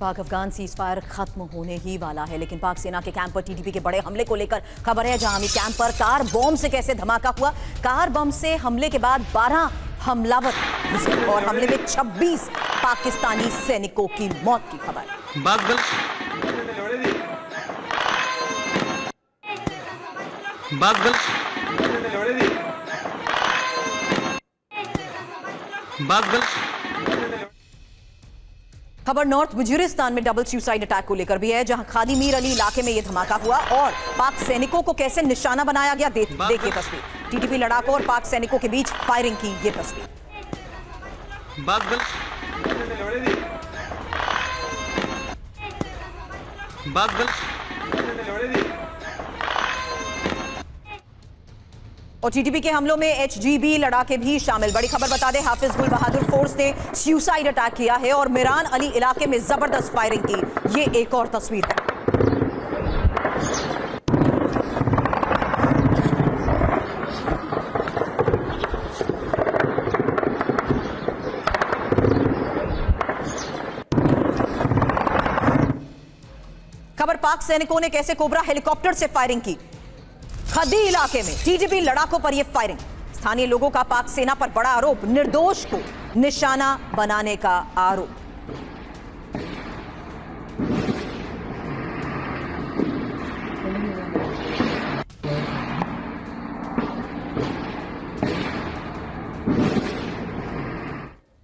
पाक Afghan cease fire खत्म होने ही वाला है, लेकिन पाक सेना के कैंप पर टीटीपी के बड़े हमले को लेकर खबर है, जहां कैंप पर कार बम से कैसे धमाका हुआ। कार बम से हमले के बाद 12 हमलावर घुसे और हमले में 26 पाकिस्तानी सैनिकों की मौत की खबर। खबर नॉर्थ वजीरिस्तान में डबल सुसाइड अटैक को लेकर भी है, जहां खादी मीर अली इलाके में यह धमाका हुआ और पाक सैनिकों को कैसे निशाना बनाया गया। देखिए तस्वीर, टीटीपी लड़ाकों और पाक सैनिकों के बीच फायरिंग की ये तस्वीर। और टीटीपी के हमलों में एचजीबी लड़ाके भी शामिल। बड़ी खबर बता दें, हाफिज गुल बहादुर फोर्स ने सुसाइड अटैक किया है और मिरान अली इलाके में जबरदस्त फायरिंग की। ये एक और तस्वीर है। खबर पाक सैनिकों ने कैसे कोबरा हेलीकॉप्टर से फायरिंग की। खदी इलाके में टीटीपी लड़ाकों पर यह फायरिंग। स्थानीय लोगों का पाक सेना पर बड़ा आरोप, निर्दोष को निशाना बनाने का आरोप।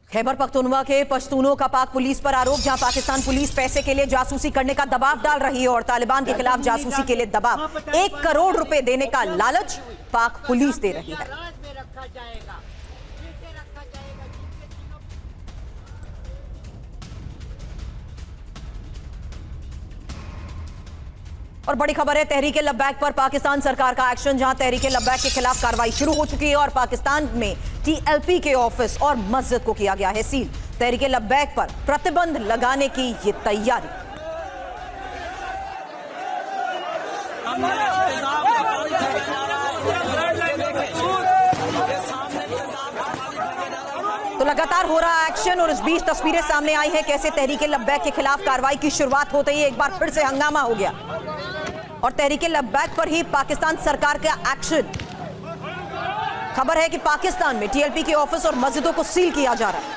खैबर पख्तूनवा के पश्तूनों का पाक पुलिस पर आरोप, जहां पाकिस्तान पुलिस पैसे के लिए जासूसी करने का दबाव डाल रही है और तालिबान के खिलाफ जासूसी के लिए दबाव। 1 करोड़ रुपए देने का लालच पाक पुलिस दे रही है। और बड़ी खबर है, तहरीके लब्बैक पर पाकिस्तान सरकार का एक्शन, जहां तहरीके लब्बैक के खिलाफ कार्रवाई शुरू हो चुकी है और पाकिस्तान में टीएलपी के ऑफिस और मस्जिद को किया गया है सील। तहरीके लब्बैक पर प्रतिबंध लगाने की ये तैयारी। तो लगातार हो रहा एक्शन और इस बीच तस्वीरें सामने आई हैं कैसे तहरीके लब्बैक के खिलाफ कार्रवाई की शुरुआत होते ही एक बार फिर से हंगामा हो गया और तहरीके लब्बैक पर ही पाकिस्तान सरकार का एक्शन। खबर है कि पाकिस्तान में टीएलपी के ऑफिस और मस्जिदों को सील किया जा रहा है।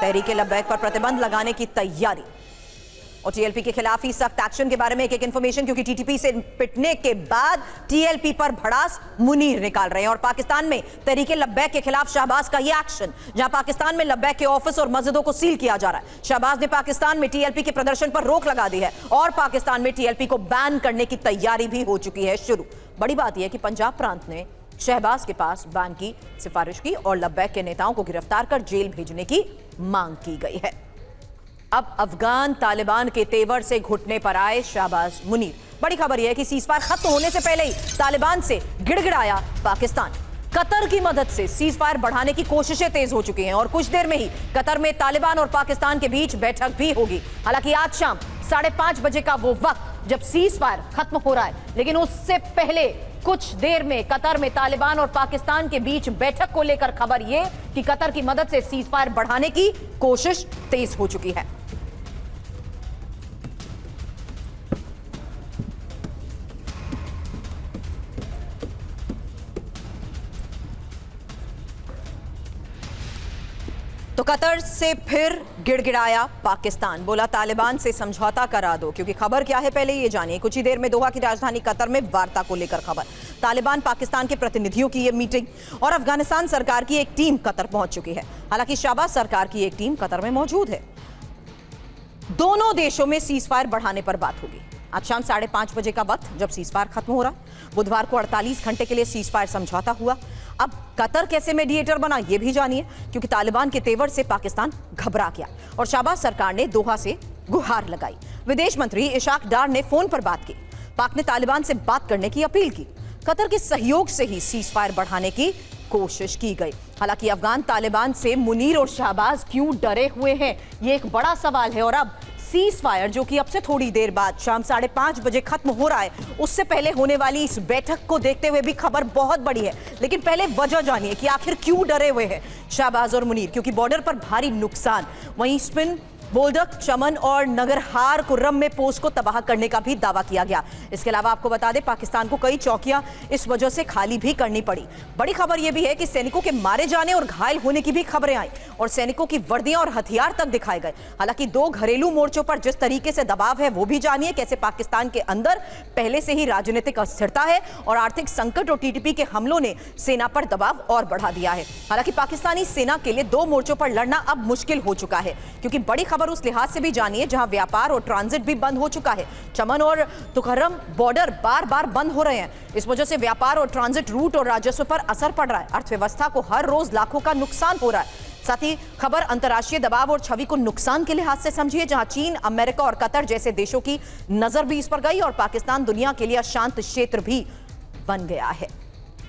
तहरीके लब्बैक पर प्रतिबंध लगाने की तैयारी और टीएलपी के खिलाफ ही सख्त एक्शन के बारे में एक इंफॉर्मेशन, क्योंकि टीटीपी से पिटने के बाद टीएलपी पर भड़ास मुनीर निकाल रहे हैं और पाकिस्तान में तहरीके लब्बैक के खिलाफ शहबाज का यह एक्शन, जहां पाकिस्तान में लब्बैक के ऑफिस और मस्जिदों को सील किया जा रहा है। शहबाज ने पाकिस्तान में टीएलपी के प्रदर्शन पर रोक लगा दी है और पाकिस्तान में टीएलपी को बैन करने की तैयारी भी हो चुकी है शुरू। बड़ी बात यह है कि पंजाब प्रांत ने शहबाज के पास बैन की सिफारिश की और लब्बैक के नेताओं को गिरफ्तार कर जेल भेजने की मांग की गई है। अब अफगान तालिबान के तेवर से घुटने पर आए शहबाज मुनीर। बड़ी खबर यह है कि सीजफायर खत्म होने से पहले ही तालिबान से गिड़गिड़ाया पाकिस्तान। कतर की मदद से सीजफायर बढ़ाने की कोशिशें तेज हो चुकी हैं और कुछ देर में ही कतर में तालिबान और पाकिस्तान के बीच बैठक भी होगी। हालांकि आज शाम 5:30 बजे का वो वक्त जब सीजफायर खत्म हो रहा है, लेकिन उससे पहले कुछ देर में कतर में तालिबान और पाकिस्तान के बीच बैठक को लेकर खबर यह कि कतर की मदद से सीजफायर बढ़ाने की कोशिश तेज हो चुकी है। तो कतर से फिर गिड़गिड़ाया पाकिस्तान, बोला तालिबान से समझौता करा दो। क्योंकि खबर क्या है पहले ये जानिए। कुछ ही देर में दोहा की राजधानी कतर में वार्ता को लेकर खबर, तालिबान पाकिस्तान के प्रतिनिधियों की ये मीटिंग और अफगानिस्तान सरकार की एक टीम कतर पहुंच चुकी है। हालांकि शहबाज सरकार की एक टीम कतर में मौजूद है। दोनों देशों में सीजफायर बढ़ाने पर बात होगी। आज शाम 5:30 बजे का वक्त जब सीजफायर खत्म हो रहा है। बुधवार को 48 घंटे के लिए सीजफायर समझौता हुआ। अब कतर कैसे मीडिएटर बना यह भी जानिए, क्योंकि तालिबान के तेवर से पाकिस्तान घबरा गया और शहबाज सरकार ने दोहा से गुहार लगाई। विदेश मंत्री इशाक डार ने फोन पर बात की। पाक ने तालिबान से बात करने की अपील की। कतर के सहयोग से ही सीजफायर बढ़ाने की कोशिश की गई। हालांकि अफगान तालिबान से मुनीर और शहबाज क्यों डरे हुए हैं, यह एक बड़ा सवाल है और अब सीज फायर जो कि अब से थोड़ी देर बाद शाम 5:30 बजे खत्म हो रहा है, उससे पहले होने वाली इस बैठक को देखते हुए भी खबर बहुत बड़ी है। लेकिन पहले वजह जानिए कि आखिर क्यों डरे हुए हैं शाहबाज और मुनीर, क्योंकि बॉर्डर पर भारी नुकसान, वहीं स्पिन, बोल्डक, चमन और नगरहार कुर्रम में पोस्ट को तबाह करने का भी दावा किया गया। इसके अलावा आपको बता दें, पाकिस्तान को कई चौकियां इस वजह से खाली भी करनी पड़ी। बड़ी खबर यह भी है कि सैनिकों के मारे जाने और घायल होने की भी खबरें आई और सैनिकों की वर्दियां और हथियार तक दिखाए गए। हालांकि 2 घरेलू मोर्चों पर जिस तरीके से दबाव है वो भी जानिए, कैसे पाकिस्तान के अंदर पहले से ही राजनीतिक अस्थिरता है और आर्थिक संकट और टीटीपी के हमलों ने सेना पर दबाव और बढ़ा दिया है। हालांकि पाकिस्तानी सेना के लिए 2 मोर्चों पर लड़ना अब मुश्किल हो चुका है, क्योंकि बड़ी खबर उस लिहाज से भी जानिए जहां व्यापार और ट्रांजिट भी बंद हो चुका है। चमन और तुखरम बॉर्डर बार बार बंद हो रहे हैं। इस वजह से व्यापार और ट्रांजिट रूट और राजस्व पर असर पड़ रहा है। अर्थव्यवस्था को हर रोज लाखों का नुकसान हो रहा है। साथ ही खबर अंतर्राष्ट्रीय दबाव और छवि को नुकसान के लिहाज से समझिए, जहां चीन, अमेरिका और कतर जैसे देशों की नजर भी इस पर गई और पाकिस्तान दुनिया के लिए अशांत क्षेत्र भी बन गया है।